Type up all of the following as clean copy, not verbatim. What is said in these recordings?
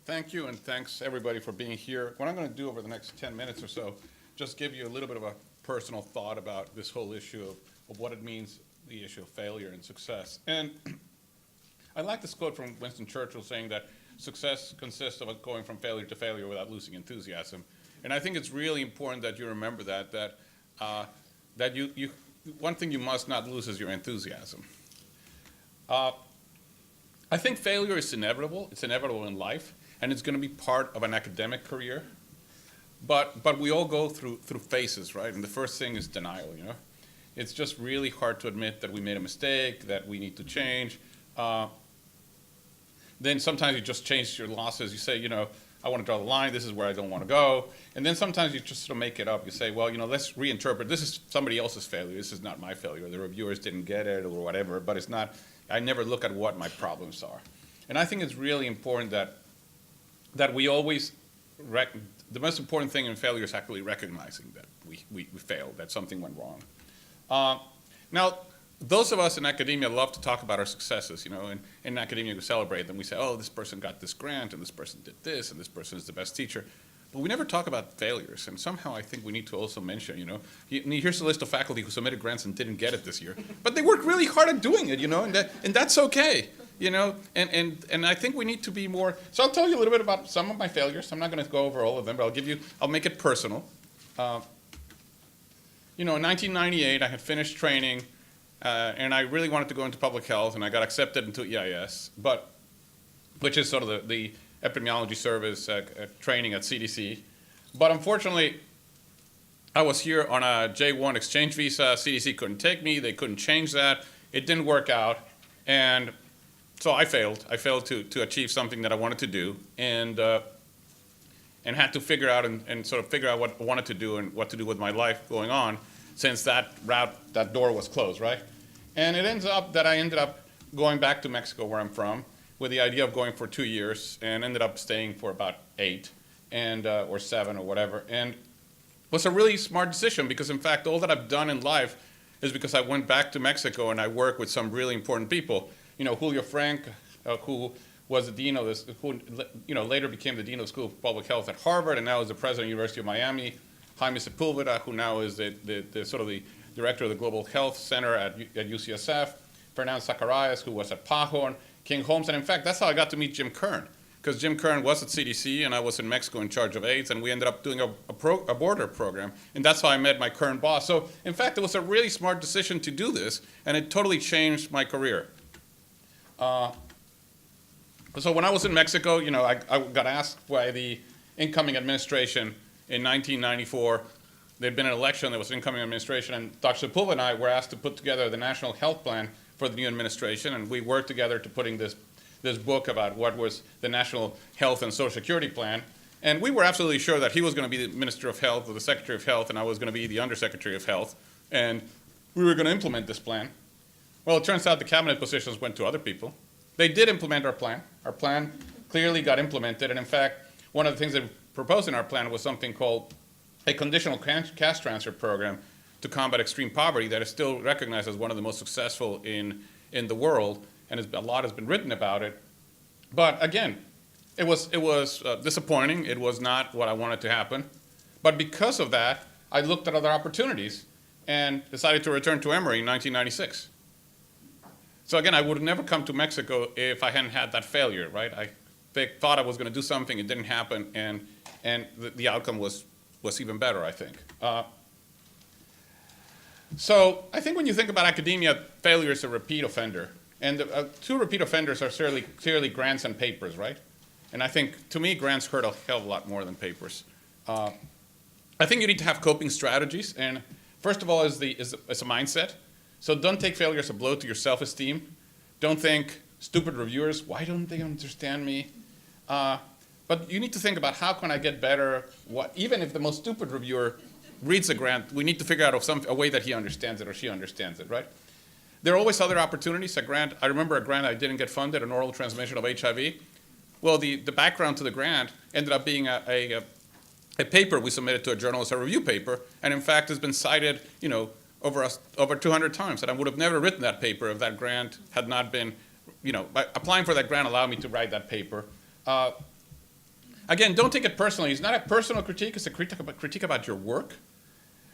Thank you, and thanks everybody for being here. What I'm going to do over the next 10 minutes or so, just give you a little bit of a personal thought about this whole issue of what it means, the issue of failure and success. And I like this quote from Winston Churchill saying that success consists of going from failure to failure without losing enthusiasm. And I think it's really important that you remember that one thing you must not lose is your enthusiasm. I think failure is inevitable. It's inevitable in life, and it's going to be part of an academic career. But we all go through phases, right? And the first thing is denial, you know? It's just really hard to admit that we made a mistake, that we need to change. Then sometimes you just change your losses. You say, you know, I want to draw the line. This is where I don't want to go. And then sometimes you just sort of make it up. You say, well, you know, let's reinterpret. This is somebody else's failure. This is not my failure. The reviewers didn't get it or whatever. But it's not. I never look at what my problems are. And I think it's really important that we always the most important thing in failure is actually recognizing that we failed, that something went wrong. Now, those of us in academia love to talk about our successes, you know, and in academia we celebrate them. We say, oh, this person got this grant, and this person did this, and this person is the best teacher. But we never talk about failures, and somehow I think we need to also mention, you know, here's a list of faculty who submitted grants and didn't get it this year. But they worked really hard at doing it, you know, and that's okay, you know, and I think we need to be more, so I'll tell you a little bit about some of my failures. I'm not going to go over all of them, but I'll make it personal. You know, in 1998, I had finished training, and I really wanted to go into public health, and I got accepted into EIS, which is sort of the epidemiology service training at CDC. But unfortunately, I was here on a J1 exchange visa. CDC couldn't take me. They couldn't change that. It didn't work out. And so I failed. I failed to achieve something that I wanted to do, and had to figure out and sort of figure out what I wanted to do and what to do with my life going on, since that door was closed, right? And it ends up that I ended up going back to Mexico, where I'm from, with the idea of going for 2 years, and ended up staying for about 8 or 7 or whatever. And it was a really smart decision, because in fact all that I've done in life is because I went back to Mexico and I worked with some really important people. You know, Julio Frank, who was the dean of this, who, you know, later became the dean of the School of Public Health at Harvard, and now is the president of the University of Miami. Jaime Sepulveda, who now is the sort of the director of the Global Health Center at UCSF. Fernando Zacharias, who was at Pajón. King Holmes, and in fact, that's how I got to meet Jim Kern, because Jim Kern was at CDC, and I was in Mexico in charge of AIDS, and we ended up doing a border program, and that's how I met my current boss. So, in fact, it was a really smart decision to do this, and it totally changed my career. So when I was in Mexico, you know, I got asked by the incoming administration in 1994. There'd been an election, there was an incoming administration, and Dr. Sepulveda and I were asked to put together the National Health Plan for the new administration, and we worked together to putting this book about what was the National Health and Social Security Plan. And we were absolutely sure that he was going to be the Minister of Health or the Secretary of Health, and I was going to be the Undersecretary of Health, and we were going to implement this plan. Well, it turns out the cabinet positions went to other people. They did implement our plan. Our plan clearly got implemented, and in fact, one of the things that we proposed in our plan was something called a conditional cash transfer program to combat extreme poverty that is still recognized as one of the most successful in the world, and a lot has been written about it. But again, it was disappointing. It was not what I wanted to happen. But because of that, I looked at other opportunities and decided to return to Emory in 1996. So again, I would have never come to Mexico if I hadn't had that failure, right? I thought I was going to do something, it didn't happen, and the outcome was even better, I think. So I think when you think about academia, failure is a repeat offender. And the two repeat offenders are clearly grants and papers, right? And I think, to me, grants hurt a hell of a lot more than papers. I think you need to have coping strategies. And first of all is a mindset. So don't take failure as a blow to your self-esteem. Don't think, stupid reviewers, why don't they understand me? But you need to think about, how can I get better? Even if the most stupid reviewer reads a grant, we need to figure out a way that he understands it or she understands it, right? There are always other opportunities. I remember a grant I didn't get funded, an oral transmission of HIV. Well, the background to the grant ended up being a paper we submitted to a journal as a review paper, and in fact has been cited, you know, over 200 times. And I would have never written that paper if that grant had not been, you know, applying for that grant allowed me to write that paper. Again, don't take it personally. It's not a personal critique, it's a critique about your work.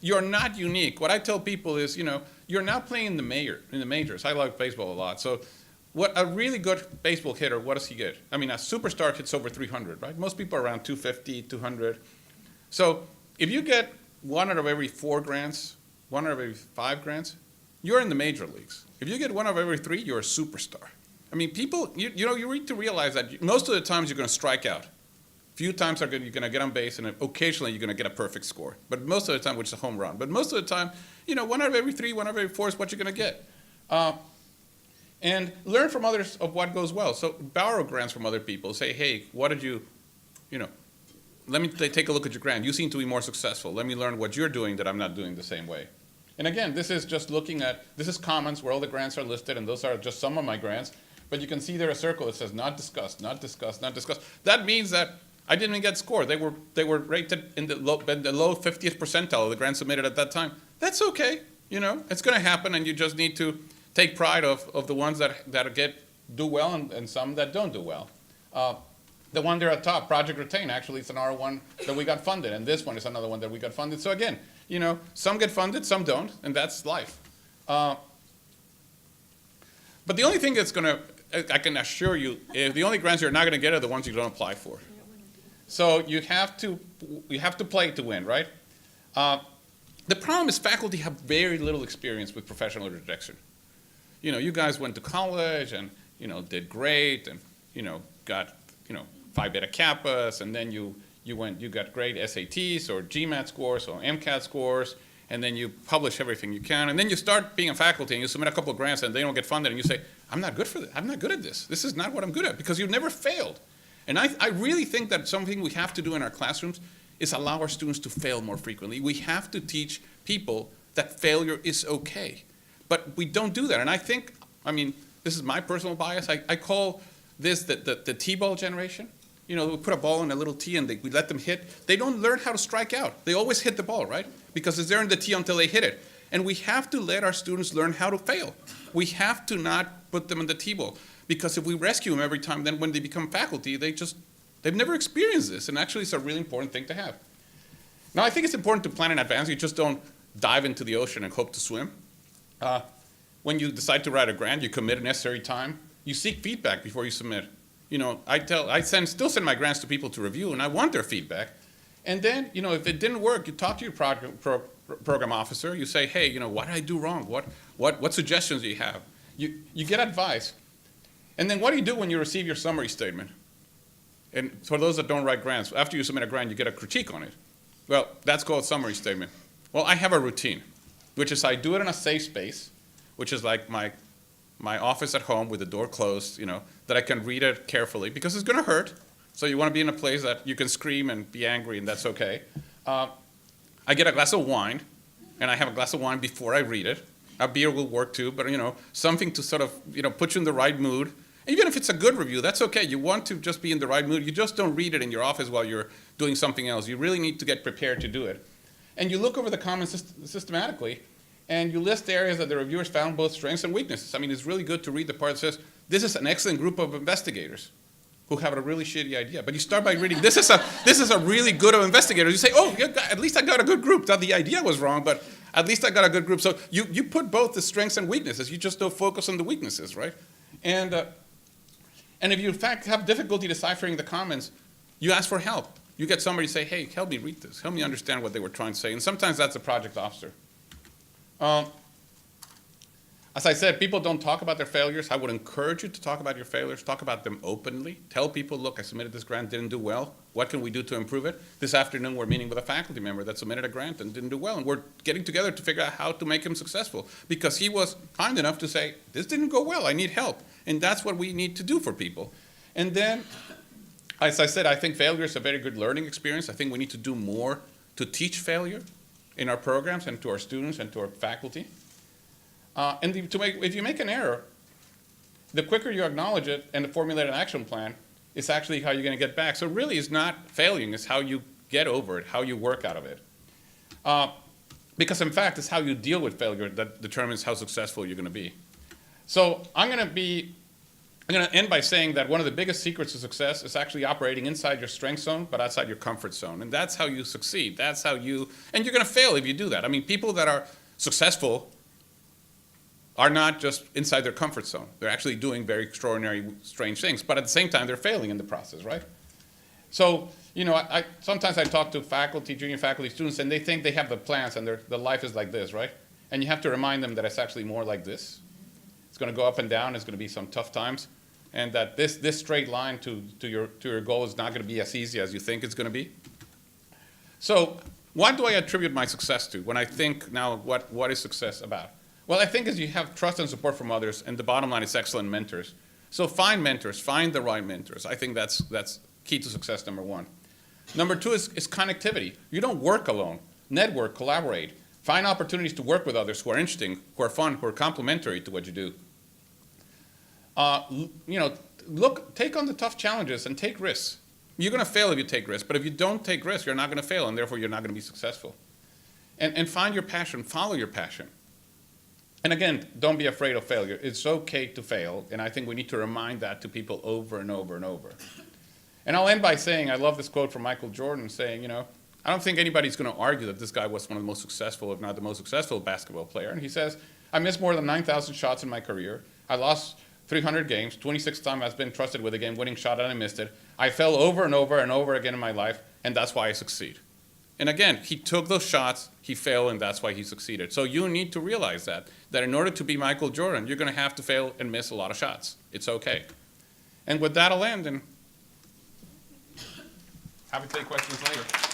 You're not unique. What I tell people is, you're now playing in the majors. I like baseball a lot. So what a really good baseball hitter, what does he get? I mean, a superstar hits over 300, right? Most people are around 250, 200. So if you get 1 out of every 4 grants, 1 out of every 5 grants, you're in the major leagues. If you get 1 out of every 3, you're a superstar. I mean, people, you need to realize that most of the times you're going to strike out. Few times you're going to get on base, and occasionally you're going to get a perfect score. But most of the time, which is a home run. But most of the time, 1 out of every 3, 1 out of every 4 is what you're going to get. And learn from others of what goes well. So borrow grants from other people. Say, hey, what did you, let me take a look at your grant. You seem to be more successful. Let me learn what you're doing that I'm not doing the same way. And again, this is just this is comments where all the grants are listed, and those are just some of my grants. But you can see there a circle that says not discussed, not discussed, not discussed. That means that I didn't even get scored. They were rated in the low 50th percentile of the grants submitted at that time. That's okay. It's going to happen, and you just need to take pride of the ones that do well and some that don't do well. The one there at top, Project Retain, actually it's another one that we got funded, and this one is another one that we got funded. So again, some get funded, some don't, and that's life. But the only thing I can assure you, the only grants you're not going to get are the ones you don't apply for. So you have to play to win, right? The problem is faculty have very little experience with professional rejection. You guys went to college and did great and got Phi Beta Kappas, and then you got great SATs or GMAT scores or MCAT scores, and then you publish everything you can, and then you start being a faculty and you submit a couple of grants and they don't get funded, and you say, I'm not good for this. I'm not good at this. This is not what I'm good at, because you've never failed. And I really think that something we have to do in our classrooms is allow our students to fail more frequently. We have to teach people that failure is okay. But we don't do that. And I think, this is my personal bias. I call this the T-ball generation. We put a ball in a little tee and we let them hit. They don't learn how to strike out. They always hit the ball, right? Because it's there in the tee until they hit it. And we have to let our students learn how to fail. We have to not put them in the T-ball. Because if we rescue them every time, then when they become faculty, they've never experienced this. And actually, it's a really important thing to have. Now, I think it's important to plan in advance. You just don't dive into the ocean and hope to swim. When you decide to write a grant, you commit a necessary time. You seek feedback before you submit. I still send my grants to people to review, and I want their feedback. And then, if it didn't work, you talk to your program officer. You say, hey, what did I do wrong? What suggestions do you have? You get advice. And then what do you do when you receive your summary statement? And for those that don't write grants, after you submit a grant, you get a critique on it. Well, that's called summary statement. Well, I have a routine, which is I do it in a safe space, which is like my office at home with the door closed, that I can read it carefully, because it's going to hurt. So you want to be in a place that you can scream and be angry, and that's okay. I get a glass of wine, and I have a glass of wine before I read it. A beer will work too, but something to sort of put you in the right mood. Even if it's a good review, that's okay. You want to just be in the right mood. You just don't read it in your office while you're doing something else. You really need to get prepared to do it. And you look over the comments systematically, and you list the areas that the reviewers found both strengths and weaknesses. It's really good to read the part that says, this is an excellent group of investigators who have a really shitty idea. But you start by reading, this is a really good of investigators. You say, oh, yeah, at least I got a good group. Now, the idea was wrong, but at least I got a good group. So you put both the strengths and weaknesses. You just don't focus on the weaknesses, right? And if you, in fact, have difficulty deciphering the comments, you ask for help. You get somebody to say, hey, help me read this. Help me understand what they were trying to say. And sometimes that's a project officer. As I said, people don't talk about their failures. I would encourage you to talk about your failures. Talk about them openly. Tell people, look, I submitted this grant, didn't do well. What can we do to improve it? This afternoon, we're meeting with a faculty member that submitted a grant and didn't do well. And we're getting together to figure out how to make him successful, because he was kind enough to say, this didn't go well. I need help. And that's what we need to do for people. And then, as I said, I think failure is a very good learning experience. I think we need to do more to teach failure in our programs and to our students and to our faculty. If you make an error, the quicker you acknowledge it and formulate an action plan is actually how you're going to get back. So really, it's not failing, it's how you get over it, how you work out of it. Because in fact, it's how you deal with failure that determines how successful you're going to be. So I'm going to be I'm going to end by saying that one of the biggest secrets to success is actually operating inside your strength zone, but outside your comfort zone. And that's how you succeed. That's how you, and you're going to fail if you do that. I mean, people that are successful are not just inside their comfort zone. They're actually doing very extraordinary, strange things, but at the same time, they're failing in the process, right? So, you know, sometimes I talk to faculty, junior faculty, students, and they think they have the plans and their life is like this, right? And you have to remind them that it's actually more like this. It's going to go up and down. It's going to be some tough times, and that this straight line to your goal is not going to be as easy as you think it's going to be. So, what do I attribute my success to? When I think now, what is success about? Well, I think is you have trust and support from others, and the bottom line is excellent mentors. So find mentors, find the right mentors. I think that's key to success, number one. Number two is connectivity. You don't work alone. Network, collaborate. Find opportunities to work with others who are interesting, who are fun, who are complementary to what you do. You know, take on the tough challenges and take risks. You're going to fail if you take risks, but if you don't take risks, you're not going to fail, and therefore you're not going to be successful. And find your passion, follow your passion. And again, don't be afraid of failure. It's okay to fail, and I think we need to remind that to people over and over and over. And I'll end by saying, I love this quote from Michael Jordan saying, you know, I don't think anybody's going to argue that this guy was one of the most successful, if not the most successful basketball player. And he says, I missed more than 9,000 shots in my career. I lost 300 games. 26 times I've been trusted with a game-winning shot and I missed it. I fell over and over and over again in my life, and that's why I succeed. And again, he took those shots, he failed, and that's why he succeeded. So you need to realize that in order to be Michael Jordan, you're going to have to fail and miss a lot of shots. It's okay. And with that, I'll end, and happy to take questions later.